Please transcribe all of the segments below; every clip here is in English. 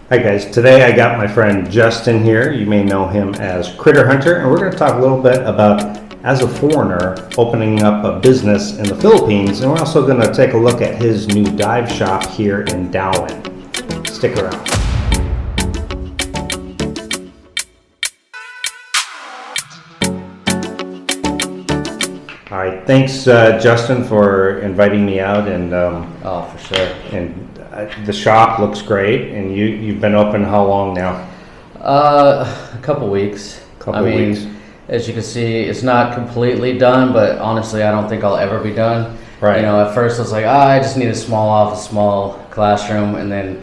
Hi guys, today I got my friend Justin here. You may know him as Critter Hunter, and we're going to talk a little bit about, as a foreigner, opening up a business in the Philippines, and we're also going to take a look at his new dive shop here in Darwin. Stick around. All right, thanks Justin for inviting me out, and Oh, for sure. the shop looks great. And you've been open how long now? A couple weeks. Couple weeks. As you can see, it's not completely done, but honestly, I don't think I'll ever be done. Right. You know, at first I was like, I just need a small office, small classroom, and then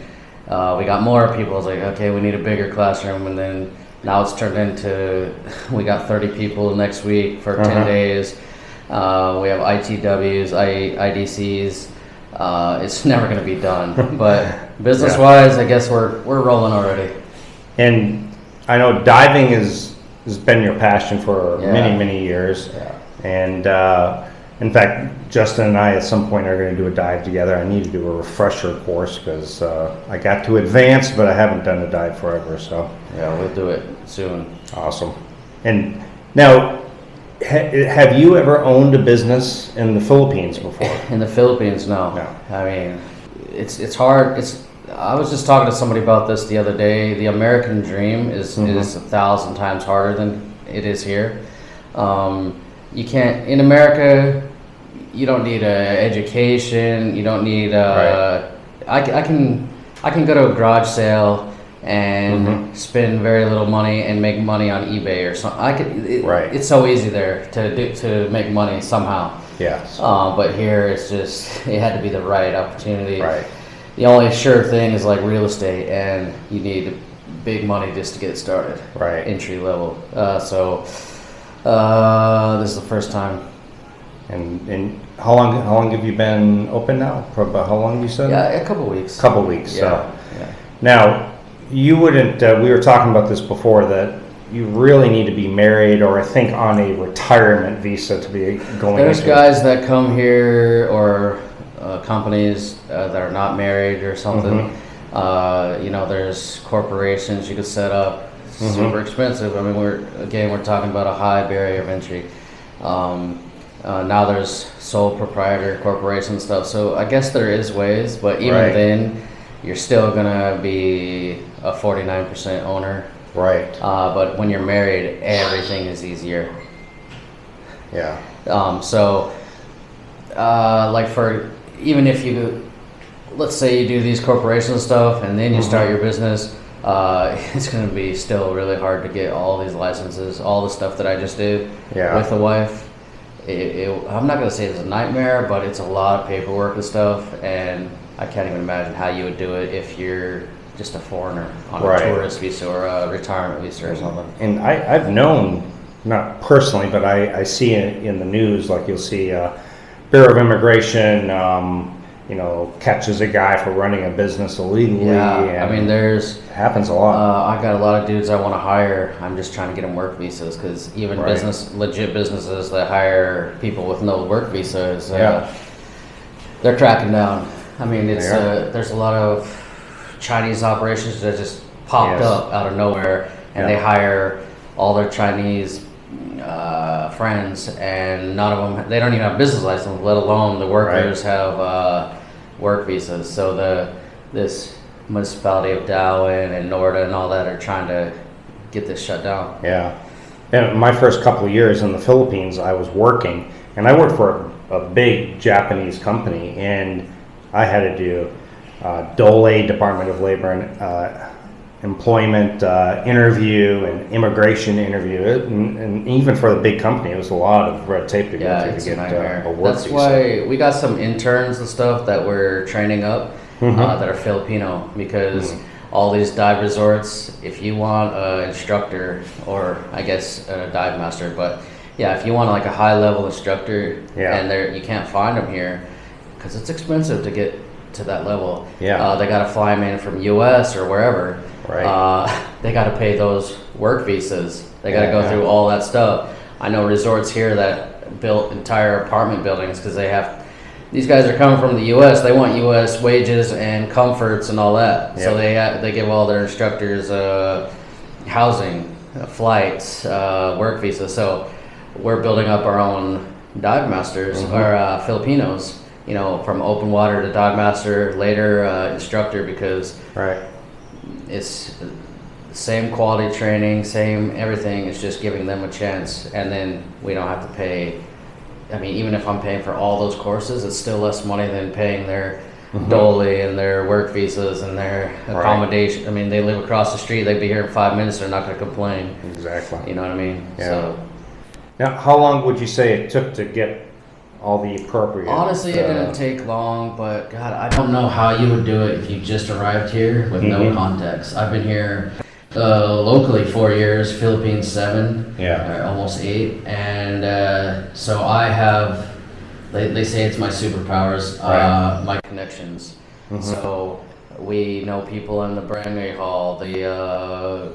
we got more people. I was like, okay, we need a bigger classroom, and then now it's turned into we got 30 people next week for 10 days. We have ITWs, IDCs. It's never going to be done, but business-wise, I guess we're rolling already. And I know diving has been your passion for many years. Yeah. And in fact, Justin and I at some point are going to do a dive together. I need to do a refresher course because I got to advanced, but I haven't done a dive forever. So Yeah, we'll do it soon. awesome. And now, have you ever owned a business in the Philippines before? In the Philippines, no. No. I mean, it's hard. I was just talking to somebody about this the other day. The American dream is 1,000 times harder than it is here. You can't in America. You don't need an education. You don't need. Right. I can go to a garage sale and spend very little money and make money on eBay or something. Right. It's so easy there to make money somehow. Yes. But here it's just it had to be the right opportunity. Right. The only sure thing is like real estate, and you need big money just to get started. Right. Entry level. So this is the first time. And how long have you been open now? For about how long you said? Yeah, a couple weeks. Couple weeks. Yeah. So Yeah. now you wouldn't. We were talking about this before that you really need to be married or I think on a retirement visa to be going. There's into guys that come here or companies that are not married or something. You know, there's corporations you could set up. Super expensive. I mean, we're talking about a high barrier of entry. Now there's sole proprietor corporation stuff. So I guess there is ways, but even then, you're still gonna be a 49% owner. Right. But when you're married, everything is easier. Yeah. Like for even if you, let's say you do these corporation stuff and then you start your business, it's going to be still really hard to get all these licenses, all the stuff that I just did with the wife. I'm not going to say it's a nightmare, but it's a lot of paperwork and stuff, and I can't even imagine how you would do it if you're just a foreigner on a tourist visa or a retirement visa or something. And I've known, not personally, but I see it in the news, like you'll see Bureau of Immigration, catches a guy for running a business illegally. Yeah, I mean, it happens a lot. I got a lot of dudes I want to hire. I'm just trying to get them work visas because even legit businesses that hire people with no work visas, they're cracking down. I mean, there's a lot of Chinese operations that just popped up out of nowhere, and they hire all their Chinese friends, and none of them, they don't even have business license, let alone the workers have work visas. So this municipality of Darwin and Norda and all that are trying to get this shut down. Yeah. And my first couple of years in the Philippines, I was working, and I worked for a big Japanese company, and I had to do DOLE, Department of Labor and Employment interview and immigration interview, and even for the big company, it was a lot of red tape to go through to get a work That's visa. why we got some interns and stuff that we're training up that are Filipino, because all these dive resorts, if you want an instructor, or I guess a dive master, but if you want like a high level instructor, and you can't find them here because it's expensive to get to that level. They got to fly them in from US or wherever. They got to pay those work visas. They got to go through all that stuff. I know resorts here that built entire apartment buildings because they have these guys are coming from the U.S. They want U.S. wages and comforts and all that. So they give all their instructors housing, flights, work visas. So we're building up our own dive masters, or Filipinos. From open water to dive master, later instructor, because it's same quality training, same everything. It's just giving them a chance, and then we don't have to pay. I mean, even if I'm paying for all those courses, it's still less money than paying their dole and their work visas and their accommodation. I mean, they live across the street. They'd be here in 5 minutes. They're not going to complain. Exactly. You know what I mean? Yeah. So, now, how long would you say it took to get all the appropriate? Honestly, it didn't take long, but God, I don't know how you would do it if you just arrived here with no context. I've been here locally 4 years, Philippines 7, almost 8, and so I have. They say it's my superpowers, my connections. So we know people in the Barangay Hall, the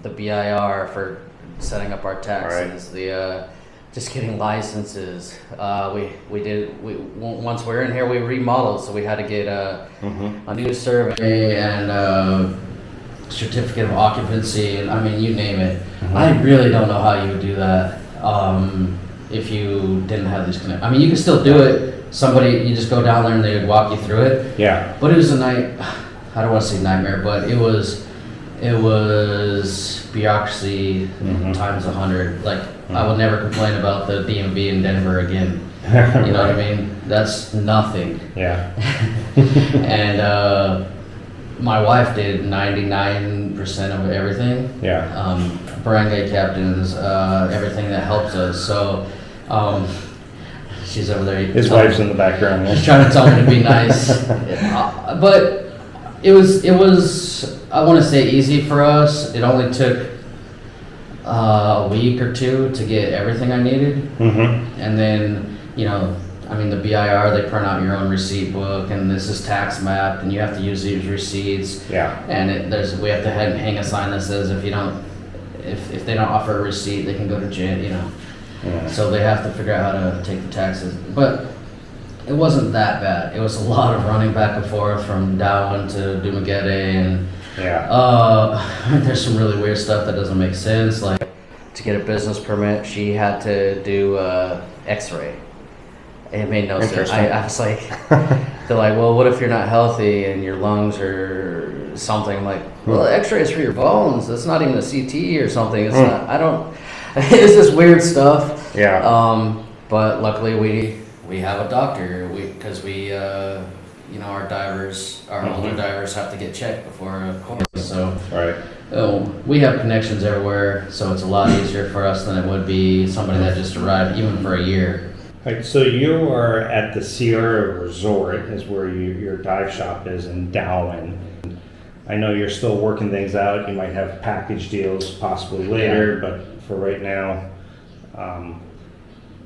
BIR for setting up our taxes, the just getting licenses. Once we're in here, we remodeled, so we had to get a new survey and certificate of occupancy, and I mean, you name it. I really don't know how you would do that if you didn't have these connections. I mean, you can still do it. You just go down there and they would walk you through it. Yeah. But it was I don't want to say nightmare, but it was bureaucracy times 100. Like, I will never complain about the DMV in Denver again. You know what I mean? That's nothing. Yeah. And my wife did 99% of everything. Yeah. Barangay captains, everything that helps us. So she's over there. His wife's in the background. She's trying to tell me to be nice. But it was I want to say easy for us. It only took a week or two to get everything I needed. And then, I mean, the BIR, they print out your own receipt book, and this is tax mapped, and you have to use these receipts. Yeah. And we have to hang a sign that says if they don't offer a receipt, they can go to jail. Yeah. So they have to figure out how to take the taxes. But it wasn't that bad. It was a lot of running back and forth from Darwin to Dumaguete, and there's some really weird stuff that doesn't make sense. Like, to get a business permit, she had to do X-ray. It made no sense. I was like, they're like, well, what if you're not healthy and your lungs or something? I'm like, well, X-ray is for your bones. It's not even a CT or something. It's not. I don't. It's just weird stuff. Yeah. But luckily we have a doctor. Because our divers, our older divers, have to get checked before a course. So we have connections everywhere. So it's a lot easier for us than it would be somebody that just arrived, even for a year. Right, so you are at the Sierra Resort, is where your dive shop is in Darwin. I know you're still working things out. You might have package deals possibly later, but for right now,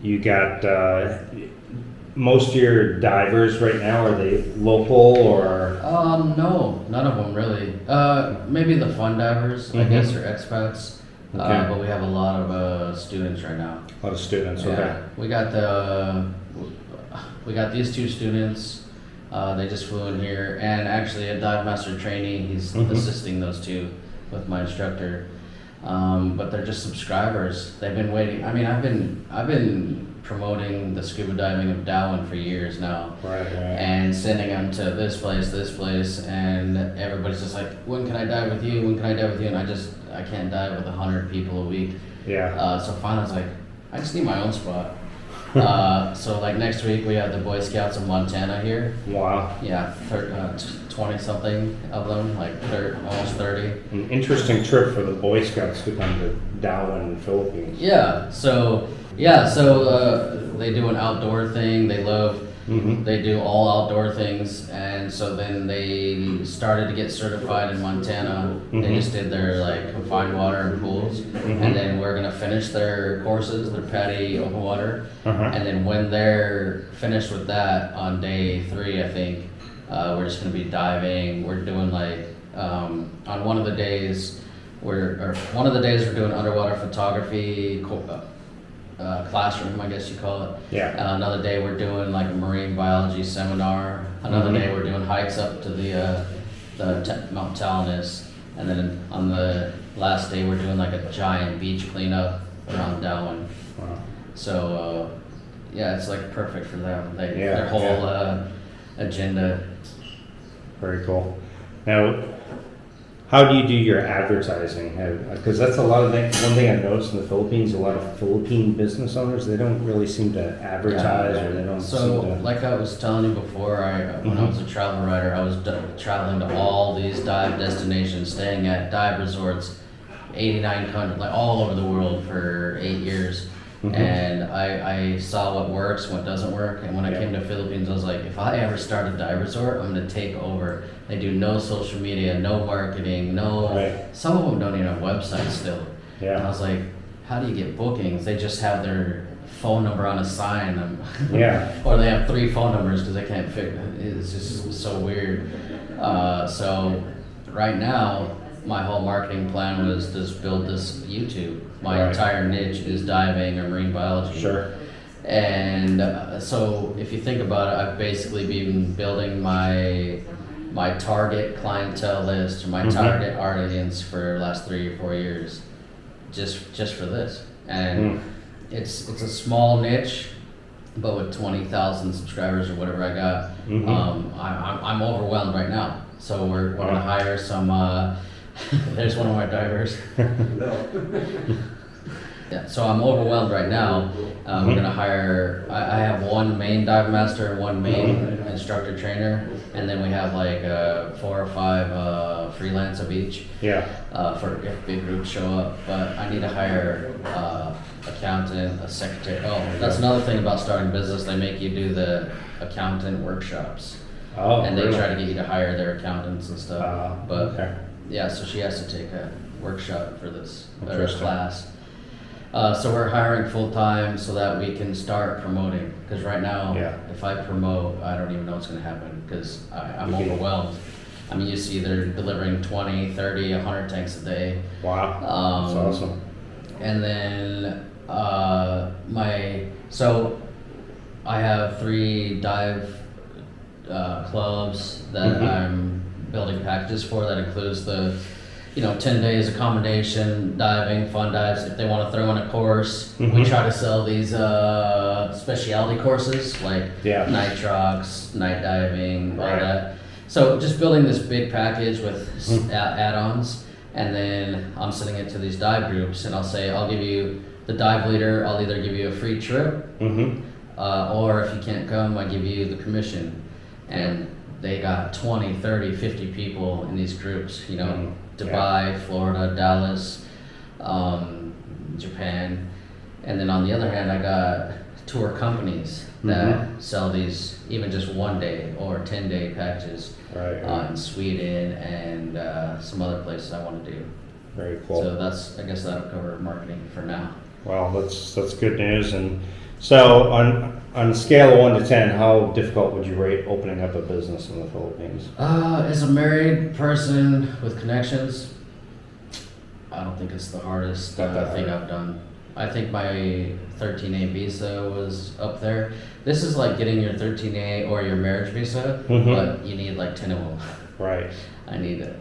you got most of your divers right now. Are they local or? No, none of them really. Maybe the fun divers, I guess, are expats. But we have a lot of students right now. A lot of students, okay. We got these 2 students. They just flew in here, and actually a dive master trainee. He's assisting those 2 with my instructor. But they're just subscribers. They've been waiting. I mean, I've been promoting the scuba diving of Darwin for years now. Right. And sending them to this place, and everybody's just like, when can I dive with you? When can I dive with you? And I can't dive with 100 people a week. Yeah. So finally I was like, I just need my own spot. So like next week we have the Boy Scouts of Montana here. Wow. Yeah, 20 something of them, like almost 30. An interesting trip for the Boy Scouts to come to Darwin, Philippines. Yeah. So they do an outdoor thing. They love. They do all outdoor things, and so then they started to get certified in Montana. They just did their confined water and pools, and then we're gonna finish their courses, their PADI open water, and then when they're finished with that on day 3, I think we're just gonna be diving. We're doing on one of the days we're doing underwater photography. classroom, I guess you call it. Yeah. Another day we're doing like a marine biology seminar. Another day we're doing hikes up to the Mount Talanus. And then on the last day we're doing like a giant beach cleanup around Darwin. Wow. So yeah, it's like perfect for them. Yeah, Their whole agenda. Very cool. Now, how do you do your advertising? Because that's a lot of things. One thing I've noticed in the Philippines, a lot of Philippine business owners, they don't really seem to advertise, or they don't So, seem to... like I was telling you before, when I was a travel writer, I was traveling to all these dive destinations, staying at dive resorts, 89 countries, like all over the world for 8 years. And I saw what works, what doesn't work. And when I came to Philippines, I was like, if I ever start a dive resort, I'm going to take over. They do no social media, no marketing, some of them don't even have websites still. Yeah. And I was like, how do you get bookings? They just have their phone number on a sign. Yeah. Or they have 3 phone numbers because they can't fit. It's just so weird. So right now, my whole marketing plan was just build this YouTube. My entire niche is diving or marine biology. Sure. And so if you think about it, I've basically been building my target clientele list, or my target audience for the last 3 or 4 years, just for this. And it's a small niche, but with 20,000 subscribers or whatever I got, I'm overwhelmed right now. So we're gonna hire some. There's one of my divers. Yeah, so I'm overwhelmed right now. We're gonna hire. I have one main dive master and one main instructor trainer, and then we have like 4 or 5 freelance of each. Yeah. For if big groups show up, but I need to hire accountant, a secretary. Oh, that's another thing about starting business. They make you do the accountant workshops. Oh, and they really? try to get you to hire their accountants and stuff. But okay. yeah, so she has to take a workshop for this Interesting. class. So we're hiring full time so that we can start promoting. Because right now, if I promote, I don't even know what's going to happen because I'm overwhelmed. I mean, you see they're delivering 20, 30, 100 tanks a day. Wow. That's awesome. And then so I have 3 dive clubs that I'm building packages for. That includes the 10 days accommodation, diving, fun dives. If they want to throw in a course, we try to sell these specialty courses like nitrox, night diving, all that. So just building this big package with add-ons, and then I'm sending it to these dive groups, and I'll say, I'll give you the dive leader. I'll either give you a free trip, or if you can't come, I give you the commission. And they got 20, 30, 50 people in these groups, Dubai, Florida, Dallas, Japan. And then on the other hand, I got tour companies that sell these even just 1 day or 10-day packages in Sweden and some other places I want to do. Very cool. So I guess that'll cover marketing for now. Well, that's good news. And so on a scale of 1 to 10, how difficult would you rate opening up a business in the Philippines? As a married person with connections, I don't think it's the hardest thing I've done. I think my 13A visa was up there. This is like getting your 13A or your marriage visa, but you need like 10 of them. Right. I need it.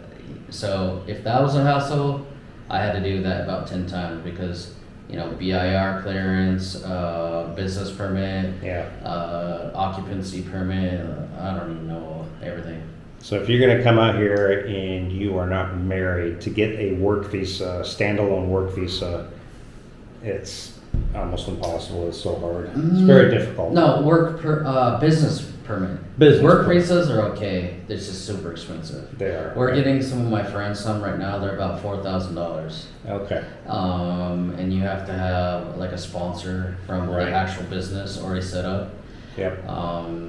So if that was a hassle, I had to do that about 10 times because BIR clearance, business permit, occupancy permit, I don't even know everything. So if you're going to come out here and you are not married, to get a work visa, standalone work visa, it's almost impossible. It's so hard. It's very difficult. No, business permit. Work visas are okay. They're just super expensive. They are. We're getting some of my friends some right now. They're about $4,000. Okay. And you have to have like a sponsor from the actual business already set up. Yep.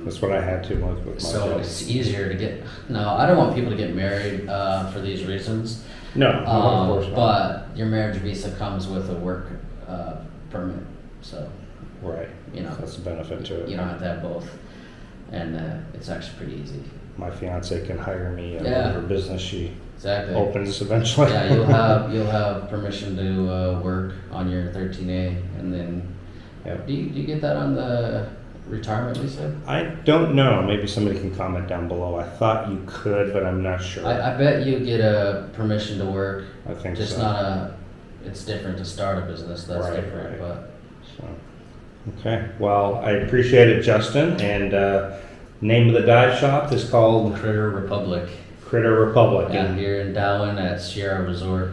That's what I had to with my So job. it's easier to get. No, I don't want people to get married for these reasons. No, of course not. But your marriage visa comes with a work permit, so that's a benefit to it. You don't have to have both, and it's actually pretty easy. My fiance can hire me whatever business she opens eventually. Yeah, you'll have permission to work on your 13A, and then Yep. Do you get that on the retirement, Lisa? I don't know. Maybe somebody can comment down below. I thought you could, but I'm not sure. I bet you get a permission to work. I think just so. not a. It's different to start a business. That's Right, different, right. but. So, okay. Well, I appreciate it, Justin. And name of the dive shop is called Critter Republic. Critter Republic. Yeah, here in Darwin at Sierra Resort.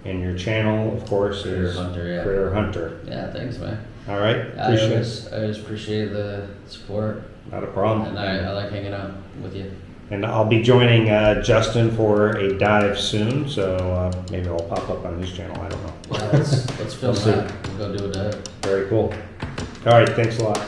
And your channel, of course, Critter is Hunter, yeah. Critter Hunter. Yeah, thanks, man. All right. I always appreciate the support, Not a problem. and I like hanging out with you. And I'll be joining Justin for a dive soon, so maybe I'll pop up on his channel. I don't know. Yeah, let's film We'll see. that. We'll go do a dive. Very cool. All right. Thanks a lot.